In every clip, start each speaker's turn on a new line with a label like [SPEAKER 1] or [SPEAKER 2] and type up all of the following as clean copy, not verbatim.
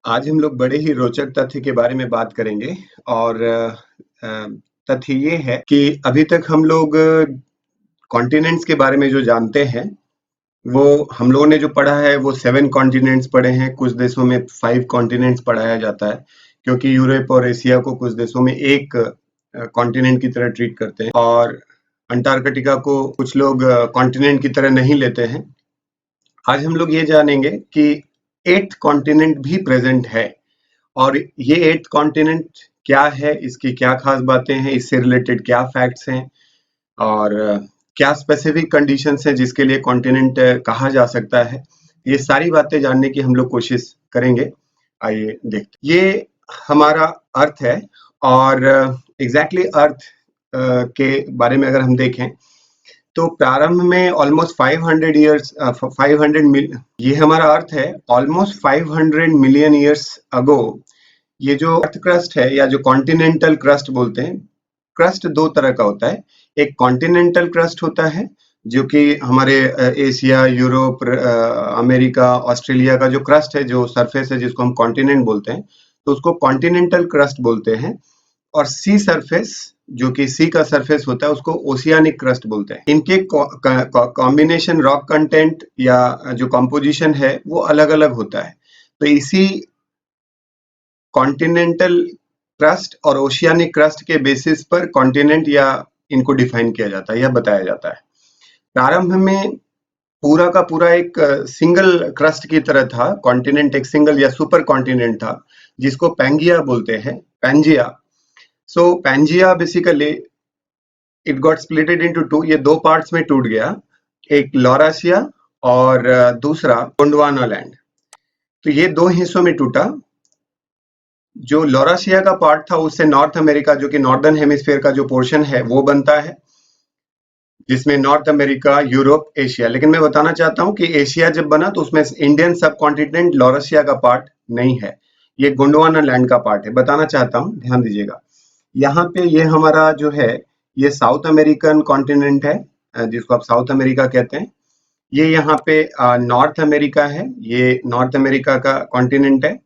[SPEAKER 1] आज हम लोग बड़े ही रोचक तथ्य के बारे में बात करेंगे और तथ्य ये है कि अभी तक हम लोग कॉन्टिनेंट्स के बारे में जो जानते हैं, वो हम लोगों ने जो पढ़ा है वो 7 कॉन्टिनेंट्स पढ़े हैं, कुछ देशों में 5 कॉन्टिनेंट्स पढ़ाया जाता है, क्योंकि यूरोप और एशिया को कुछ देशों में एक कॉन्टिनेंट की तरह ट्रीट करते हैं और अंटार्कटिका को कुछ लोग कॉन्टिनेंट की तरह नहीं लेते हैं। आज हम लोग ये जानेंगे कि 8th कॉन्टिनेंट भी प्रेजेंट है और ये 8th कॉन्टिनेंट क्या है, इसकी क्या खास बातें हैं, इससे रिलेटेड क्या फैक्ट्स हैं और क्या स्पेसिफिक कंडीशंस हैं जिसके लिए कॉन्टिनेंट कहा जा सकता है। ये सारी बातें जानने की हम लोग कोशिश करेंगे। आइए देखते हैं। ये हमारा अर्थ है और एग्जैक्टली अर्थ के बारे में अगर हम देखें तो प्रारंभ में ऑलमोस्ट 500 ईयर्स 500 मिलियन, ये हमारा अर्थ है। ऑलमोस्ट 500 मिलियन ईयर्स अगो ये जो अर्थ क्रस्ट है या जो कॉन्टिनेंटल क्रस्ट बोलते हैं, क्रस्ट दो तरह का होता है। एक कॉन्टिनेंटल क्रस्ट होता है जो कि हमारे एशिया, यूरोप, अमेरिका, ऑस्ट्रेलिया का जो क्रस्ट है, जो सरफेस है जिसको हम कॉन्टिनेंट बोलते हैं, तो उसको कॉन्टिनेंटल क्रस्ट बोलते हैं। और सी सरफेस, जो कि सी का सरफेस होता है, उसको ओशियानिक क्रस्ट बोलते हैं। इनके कॉम्बिनेशन रॉक कंटेंट या जो कंपोजिशन है वो अलग अलग होता है। तो इसी कॉन्टिनेंटल क्रस्ट और ओशियानिक क्रस्ट के बेसिस पर कॉन्टिनेंट या इनको डिफाइन किया जाता है या बताया जाता है। प्रारंभ में पूरा का पूरा एक सिंगल क्रस्ट की तरह था। कॉन्टिनेंट एक सिंगल या सुपर कॉन्टिनेंट था जिसको पैंगिया बोलते हैं, Pangaea. So Pangaea basically it got splitted into two, ये दो पार्ट्स में टूट गया, एक लॉरासिया और दूसरा गोंडवाना लैंड। तो ये दो हिस्सों में टूटा। जो लॉरासिया का पार्ट था उससे नॉर्थ अमेरिका, जो कि नॉर्दर्न हेमिस्फीयर का जो पोर्शन है वो बनता है, जिसमें नॉर्थ अमेरिका, यूरोप, एशिया। लेकिन मैं बताना चाहता हूं कि एशिया जब बना तो उसमें इंडियन सब कॉन्टिनेंट लॉरासिया का पार्ट नहीं है, ये गोंडवाना लैंड का पार्ट है। बताना चाहता हूं, ध्यान दीजिएगा। यहाँ पे ये हमारा जो है ये साउथ अमेरिकन कॉन्टिनेंट है, जिसको आप साउथ अमेरिका कहते हैं। ये यहाँ पे नॉर्थ अमेरिका है, ये नॉर्थ अमेरिका का कॉन्टिनेंट है।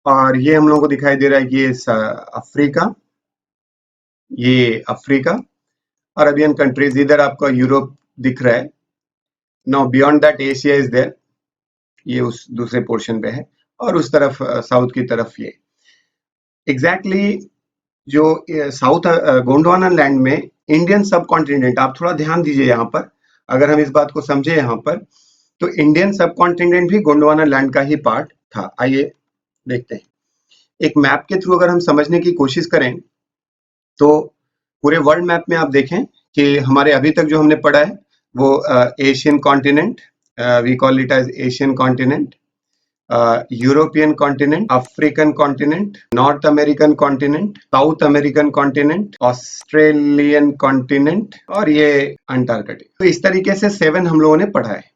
[SPEAKER 1] और ये हम लोगों को दिखाई दे रहा है कि ये अफ्रीका, ये अफ्रीका, अरबियन कंट्रीज, इधर आपका यूरोप दिख रहा है। Now beyond that Asia is there, ये उस दूसरे पोर्शन पे है। और उस तरफ साउथ की तरफ ये एग्जैक्टली जो साउथ गोंडवाना लैंड में इंडियन सब कॉन्टिनेंट, आप थोड़ा ध्यान दीजिए यहाँ पर, अगर हम इस बात को समझे यहाँ पर, तो इंडियन सब कॉन्टिनेंट भी गोंडवाना लैंड का ही पार्ट था। आइए देखते हैं। एक मैप के थ्रू अगर हम समझने की कोशिश करें तो पूरे वर्ल्ड मैप में आप देखें कि हमारे अभी तक जो हमने पढ़ा है वो Asian continent, we call it as Asian continent, European continent, African continent, North American continent, South American continent, Australian continent और ये अंटार्कटिका। तो इस तरीके से 7 हम लोगों ने पढ़ा है।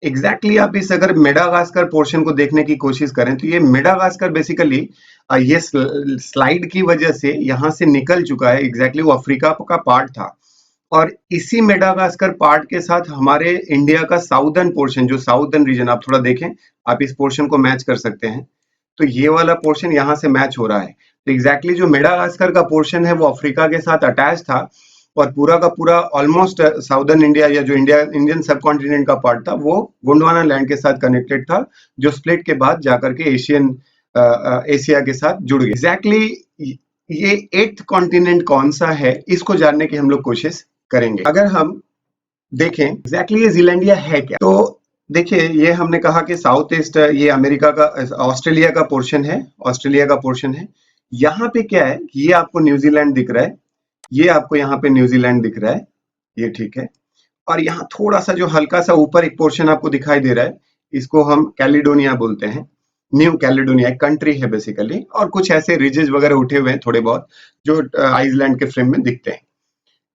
[SPEAKER 1] एग्जैक्टली आप इस अगर मेडागास्कर पोर्शन को देखने की कोशिश करें तो ये मेडागास्कर बेसिकली ये स्लाइड की वजह से यहाँ से निकल चुका है। एग्जैक्टली वो अफ्रीका का पार्ट था और इसी मेडागास्कर पार्ट के साथ हमारे इंडिया का साउदर्न पोर्शन, जो साउदर्न रीजन, आप थोड़ा देखें, आप इस पोर्शन को मैच कर सकते हैं। तो ये वाला पोर्शन यहाँ से मैच हो रहा है। तो एग्जैक्टली जो मेडागास्कर का पोर्शन है वो अफ्रीका के साथ अटैच था और पूरा का पूरा ऑलमोस्ट साउदर्न इंडिया या जो इंडियन सब कॉन्टिनेंट का पार्ट था वो गोंडवाना लैंड के साथ कनेक्टेड था, जो स्प्लिट के बाद जाकर के एशिया के साथ जुड़ गए। एग्जैक्टली ये 8th कॉन्टिनेंट कौन सा है, इसको जानने की हम लोग कोशिश करेंगे। अगर हम देखें एग्जैक्टली ये जीलैंडिया है क्या, तो देखिए ये हमने कहा कि साउथ ईस्ट, ये अमेरिका का, ऑस्ट्रेलिया का पोर्शन है, ऑस्ट्रेलिया का पोर्शन है। यहाँ पे क्या है, ये आपको न्यूजीलैंड दिख रहा है, ये आपको यहाँ पे न्यूजीलैंड दिख रहा है, ये ठीक है। और यहाँ थोड़ा सा जो हल्का सा ऊपर एक पोर्शन आपको दिखाई दे रहा है, इसको हम कैलिडोनिया बोलते हैं। न्यू कैलिडोनिया एक कंट्री है बेसिकली, और कुछ ऐसे रिजेस वगैरह उठे हुए हैं थोड़े बहुत जो आइसलैंड के फ्रेम में दिखते हैं।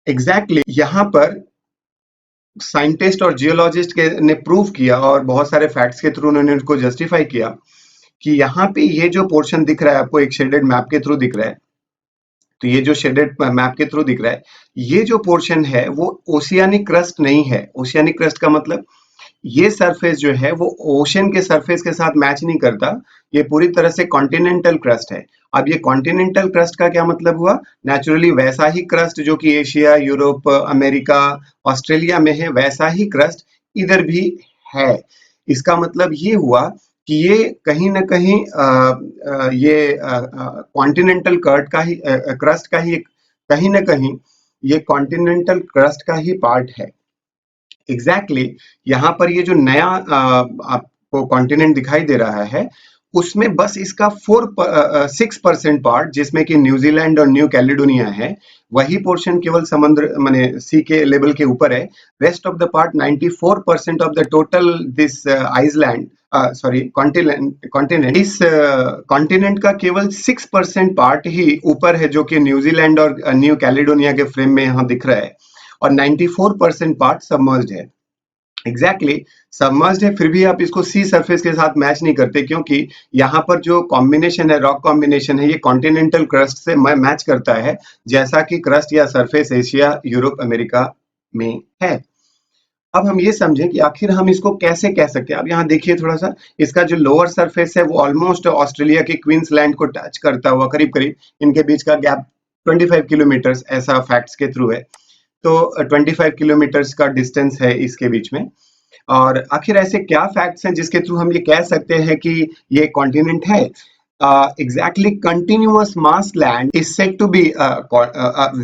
[SPEAKER 1] एग्जैक्टली यहाँ पर साइंटिस्ट और जियोलॉजिस्ट ने प्रूव किया और बहुत सारे फैक्ट्स के थ्रू उन्होंने उसको जस्टिफाई किया कि यहाँ पे ये जो पोर्शन दिख रहा है आपको एक शेडेड मैप के थ्रू दिख रहा है, तो ये जो शेडेड मैप के थ्रू दिख रहा है, ये जो पोर्शन है वो ओशियानिक क्रस्ट नहीं है। ओशियानिक क्रस्ट का मतलब ये सरफेस जो है वो ओशन के सरफेस के साथ मैच नहीं करता, ये पूरी तरह से कॉन्टिनेंटल क्रस्ट है। अब ये कॉन्टिनेंटल क्रस्ट का क्या मतलब हुआ? नेचुरली वैसा ही क्रस्ट जो कि एशिया, यूरोप, अमेरिका, ऑस्ट्रेलिया में है, वैसा ही क्रस्ट इधर भी है। इसका मतलब ये हुआ कि ये कहीं न कहीं ये कॉन्टिनेंटल कर्ट का ही क्रस्ट का ही कहीं न कहीं ये कॉन्टिनेंटल क्रस्ट का ही पार्ट है। एग्जैक्टली यहाँ पर ये जो नया आपको कॉन्टिनेंट दिखाई दे रहा है, उसमें बस इसका 6% पार्ट, जिसमें कि न्यूजीलैंड और न्यू कैलिडोनिया है, वही पोर्शन केवल समुद्र माने सी के लेवल के ऊपर है। Rest of the part 94% of the total this island sorry continent, इस कॉन्टिनेंट का केवल 6% पार्ट ही ऊपर है, जो कि न्यूजीलैंड और न्यू कैलिडोनिया के फ्रेम में यहाँ दिख रहा है, और 94% पार्ट सबमर्ज्ड है। एग्जैक्टली सबमर्ज्ड है, फिर भी आप इसको सी सरफेस के साथ मैच नहीं करते, क्योंकि यहाँ पर जो कॉम्बिनेशन है, रॉक कॉम्बिनेशन है, ये कॉन्टिनेंटल क्रस्ट से मैच करता है, जैसा कि क्रस्ट या सरफेस एशिया, यूरोप, अमेरिका में है। अब हम ये समझें कि आखिर हम इसको कैसे कह सकते हैं। अब यहाँ देखिए थोड़ा सा, इसका जो लोअर सरफेस है वो ऑलमोस्ट ऑस्ट्रेलिया के क्वींसलैंड को टच करता हुआ, करीब करीब इनके बीच का गैप 25 किलोमीटर ऐसा फैक्ट्स के थ्रू है। तो 25 किलोमीटर्स का डिस्टेंस है इसके बीच में। और आखिर ऐसे क्या फैक्ट्स हैं जिसके थ्रू हम ये कह सकते हैं कि ये कॉन्टिनेंट है? Exactly, continuous mass land is said to be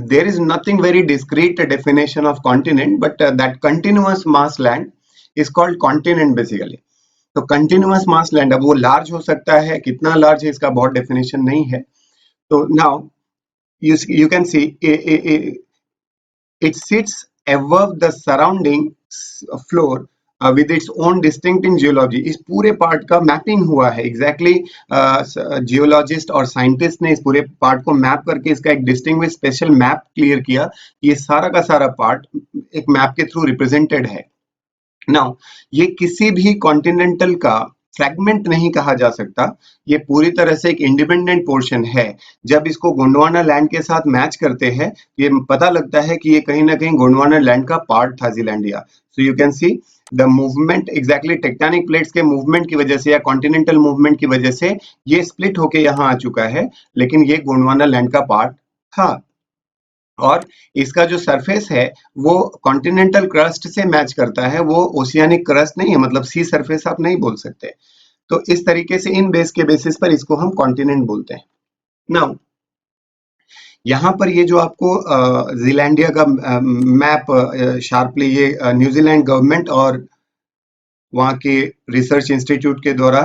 [SPEAKER 1] there is nothing very discrete definition of continent, but that continuous mass land is called continent basically. तो कंटिन्यूअस मास लैंड, अब वो लार्ज हो सकता है, कितना लार्ज है इसका बहुत डेफिनेशन नहीं है। तो now you can see it sits above the surrounding floor with its own distinct in geology. इस पूरे पार्ट का मैपिंग हुआ है, एग्जैक्टली जियोलॉजिस्ट और साइंटिस्ट ने इस पूरे पार्ट को मैप करके इसका एक डिस्टिंग्विश स्पेशल मैप क्लियर किया। ये सारा का सारा पार्ट एक मैप के थ्रू रिप्रेजेंटेड है। नाउ ये किसी भी कॉन्टिनेंटल का फ्रैगमेंट नहीं कहा जा सकता, ये पूरी तरह से एक इंडिपेंडेंट पोर्शन है। जब इसको गोंडवाना लैंड के साथ मैच करते हैं, ये पता लगता है कि ये कहीं ना कहीं गोंडवाना लैंड का पार्ट था, Zealandia. So you can see the movement, exactly tectonic plates के मूवमेंट की वजह से या कॉन्टिनेंटल मूवमेंट की वजह से ये स्प्लिट होके यहाँ आ चुका है, लेकिन ये गोंडवाना लैंड का पार्ट था। और इसका जो सरफेस है वो कॉन्टिनेंटल क्रस्ट से मैच करता है, वो ओशियानिक क्रस्ट नहीं है, मतलब सी सरफेस आप नहीं बोल सकते। तो इस तरीके से इन बेस के बेसिस पर इसको हम कॉन्टिनेंट बोलते हैं। नाउ यहाँ पर ये जो आपको जीलैंडिया का मैप शार्पली ये न्यूजीलैंड गवर्नमेंट और वहाँ के रिसर्च इंस्टीट्यूट के द्वारा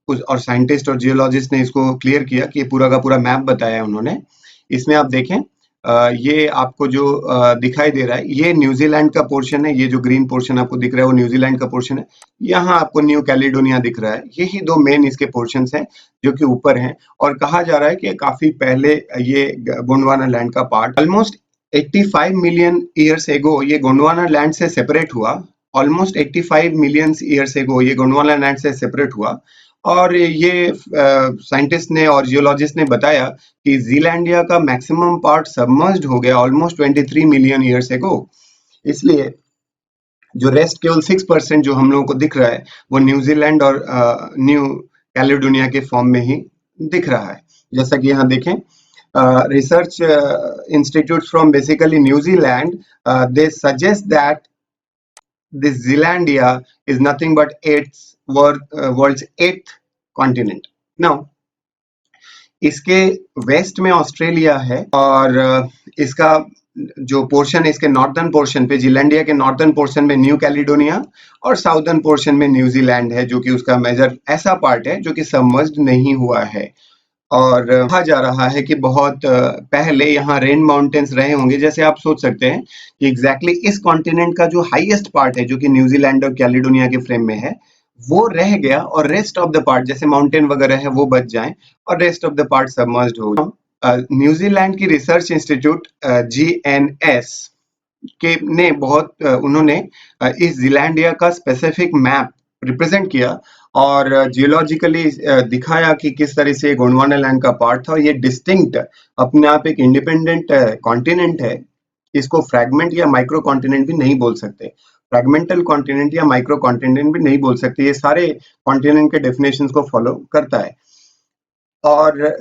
[SPEAKER 1] कुछ और साइंटिस्ट और जियोलॉजिस्ट ने इसको क्लियर किया कि ये पूरा का पूरा मैप बताया उन्होंने। इसमें आप देखें ये आपको जो दिखाई दे रहा है, ये न्यूजीलैंड का पोर्शन है, ये जो ग्रीन पोर्शन आपको दिख रहा है वो न्यूजीलैंड का पोर्शन है। यहाँ आपको न्यू कैलिडोनिया दिख रहा है। यही दो मेन इसके पोर्शंस हैं जो कि ऊपर हैं, और कहा जा रहा है कि काफी पहले ये गोंडवाना लैंड का part almost 85 million years ago ये गोंडवाना लैंड से सेपरेट हुआ। ऑलमोस्ट 85 मिलियन ईयर्स एगो ये गोंडवाना लैंड से सेपरेट हुआ। और ये साइंटिस्ट ने और जियोलॉजिस्ट ने बताया कि जीलैंडिया का मैक्सिमम पार्ट सबमर्ज्ड हो गया ऑलमोस्ट 23 मिलियन ईयर्स एगो। इसलिए जो रेस्ट केवल 6% जो हम लोगों को दिख रहा है वो न्यूजीलैंड और न्यू कैलिडोनिया के फॉर्म में ही दिख रहा है। जैसा कि यहाँ देखें, research institute from basically New Zealand, they suggest that this Zealandia is nothing but world's 8th continent. Now, इसके वेस्ट में ऑस्ट्रेलिया है, और इसका जो पोर्शन है इसके नॉर्दर्न पोर्शन पे, जीलैंडिया के नॉर्दर्न पोर्शन में न्यू कैलिडोनिया और साउदर्न पोर्शन में न्यूजीलैंड है, जो कि उसका मेजर ऐसा पार्ट है जो कि सबमर्ज्ड नहीं हुआ है। और कहा जा रहा है कि बहुत पहले यहाँ रेन माउंटेन्स रहे होंगे। जैसे आप सोच सकते हैं कि एग्जैक्टली इस कॉन्टिनेंट का जो हाईएस्ट पार्ट है जो कि न्यूजीलैंड और कैलिडोनिया के फ्रेम में है वो रह गया, और रेस्ट ऑफ द पार्ट जैसे माउंटेन वगैरह है वो बच जाएं और rest of the part submerged हो। न्यूजीलैंड की रिसर्च इंस्टीट्यूट GNS के ने बहुत उन्होंने इस जीलैंडिया का स्पेसिफिक मैप रिप्रेजेंट किया और जियोलॉजिकली दिखाया कि किस तरह से गोंडवाना लैंड का पार्ट था। ये डिस्टिंक्ट अपने आप एक इंडिपेंडेंट कॉन्टिनेंट है, इसको फ्रैगमेंट या माइक्रो कॉन्टिनेंट भी नहीं बोल सकते। फ्रैगमेंटल कॉन्टिनेंट या माइक्रो कॉन्टिनेंट भी नहीं बोल सकते, ये सारे कॉन्टिनेंट के डेफिनेशंस को फॉलो करता है। और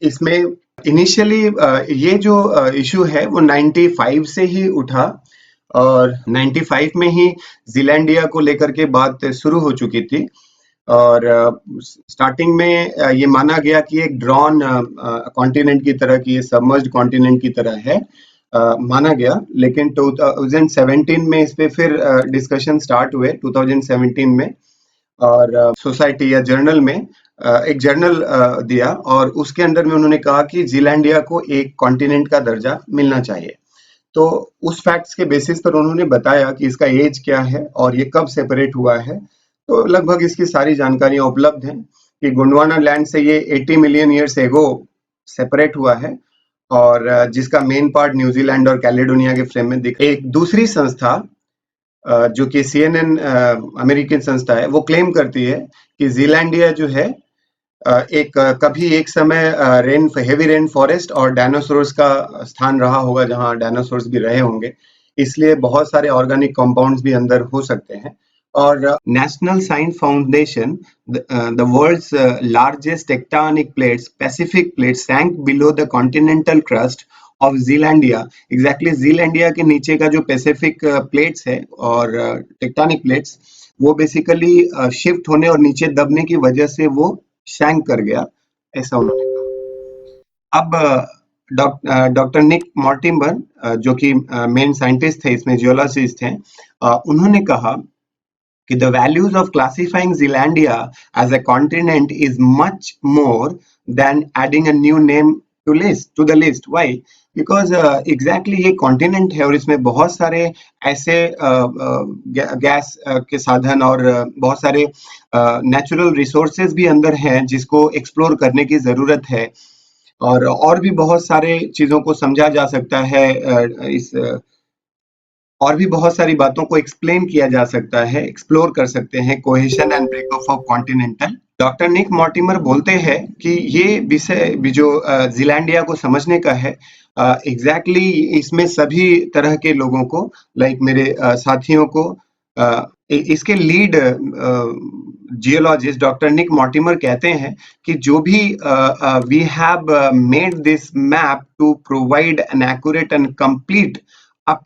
[SPEAKER 1] इसमें इनिशियली ये जो इशू है वो 95 से ही उठा और 95 में ही ज़ीलैंडिया को लेकर के बात शुरू हो चुकी थी और स्टार्टिंग में ये माना गया कि एक ड्रॉन कॉन्टिनेंट की तरह की, ये सबमर्ज्ड कॉन्टिनेंट की तरह है, माना गया। लेकिन 2017 में इस पे फिर डिस्कशन स्टार्ट हुए 2017 में, और सोसाइटी या जर्नल में एक जर्नल दिया और उसके अंदर में उन्होंने कहा कि ज़ीलैंडिया को एक कॉन्टिनेंट का दर्जा मिलना चाहिए। तो उस फैक्ट्स के बेसिस पर उन्होंने बताया कि इसका एज क्या है और ये कब सेपरेट हुआ है। तो लगभग इसकी सारी जानकारियां उपलब्ध हैं कि गोंडवाना लैंड से ये 80 मिलियन ईयर्स एगो सेपरेट हुआ है और जिसका मेन पार्ट न्यूजीलैंड और कैलेडोनिया के फ्रेम में दिख। एक दूसरी संस्था जो कि CNN अमेरिकन संस्था है, वो क्लेम करती है कि ज़ीलैंडिया जो है कभी एक समय हेवी रेन फॉरेस्ट और डायनासोर्स का स्थान रहा होगा, जहां डायनासोर्स भी रहे होंगे, इसलिए बहुत सारे ऑर्गेनिक कंपाउंड्स भी अंदर हो सकते हैं। और National Science Foundation, the world's largest tectonic plates, Pacific plates sank below the continental crust of Zealandia. Exactly Zealandia के नीचे का जो पैसिफिक प्लेट्स है और टेक्टोनिक प्लेट्स, वो बेसिकली शिफ्ट होने और नीचे दबने की वजह से वो शैंक कर गया, ऐसा उन्होंने कहा। अब डॉक्टर निक मॉर्टिमर जो कि मेन साइंटिस्ट थे इसमें, जियोलॉजिस्ट हैं, उन्होंने कहा कि the values of classifying Zealandia as a continent is much more than adding a new name to the list. Why? Because exactly ये continent है और इसमें बहुत सारे ऐसे गैस के साधन और बहुत सारे नेचुरल रिसोर्सेज भी अंदर हैं जिसको एक्सप्लोर करने की जरूरत है, और भी बहुत सारे चीजों को समझा जा सकता है, इस और भी बहुत सारी बातों को एक्सप्लेन किया जा सकता है, एक्सप्लोर कर सकते हैं cohesion and breakup of continental. Doctor Nick Mortimer बोलते हैं कि ये विषय भी जो ज़ीलैंडिया को समझने का है, एग्जैक्टली इसमें सभी तरह के लोगों को, लाइक मेरे साथियों को, इसके lead geologist doctor Nick Mortimer कहते हैं कि जो भी we have made this map to provide an accurate and complete up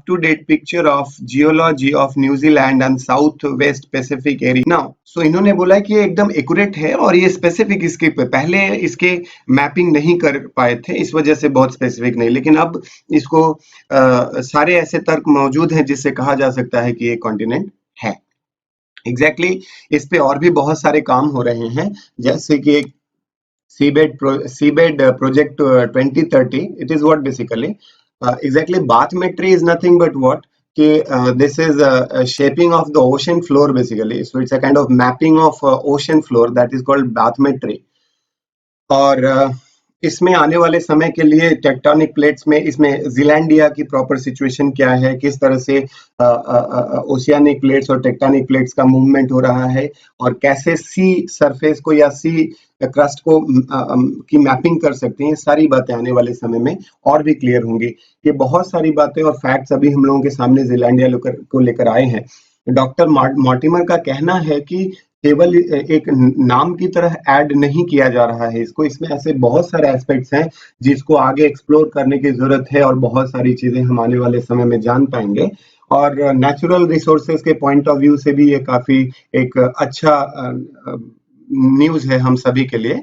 [SPEAKER 1] to date picture of geology of New Zealand and Southwest Pacific area. Now, so इन्होंने बोला कि ये एकदम एक्यूरेट है और ये स्पेसिफिक, इसके पहले इसके मैपिंग नहीं कर पाए थे, इस वजह से बहुत स्पेसिफिक नहीं, लेकिन अब इसको सारे ऐसे तर्क मौजूद हैं जिससे कहा जा सकता है कि ये कॉन्टिनेंट है। एग्जैक्टली इस पे और भी बहुत सारे काम हो रहे हैं, जैसे कि एक seabed project 2030. It is what basically exactly bathymetry is nothing but what this is a shaping of the ocean floor basically, so it's a kind of mapping of ocean floor that is called bathymetry. और इसमें आने वाले समय के लिए tectonic plates में, इसमें Zealandia की प्रॉपर सिचुएशन क्या है, किस तरह से ओशियानिक प्लेट्स और टेक्टोनिक प्लेट्स का मूवमेंट हो रहा है और कैसे सी सरफेस को या सी क्रस्ट को की मैपिंग कर सकते हैं, सारी बातें आने वाले समय में और भी क्लियर होंगी। ये बहुत सारी बातें और फैक्ट्स अभी हम लोगों के सामने ज़ीलैंडिया को लेकर आए हैं। डॉक्टर मॉर्टिमर का कहना है कि केवल एक नाम की तरह ऐड नहीं किया जा रहा है इसको, इसमें ऐसे बहुत सारे एस्पेक्ट्स हैं जिसको आगे एक्सप्लोर करने की जरूरत है और बहुत सारी चीजें हम आने वाले समय में जान पाएंगे। और नेचुरल रिसोर्सेज के पॉइंट ऑफ व्यू से भी ये काफी एक अच्छा न्यूज है हम सभी के लिए,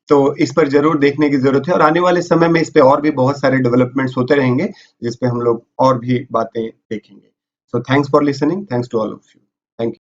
[SPEAKER 1] तो इस पर जरूर देखने की जरूरत है और आने वाले समय में इस पे और भी बहुत सारे डेवलपमेंट्स होते रहेंगे जिस पे हम लोग और भी बातें देखेंगे। So thanks for listening, thanks to all of you, thank you.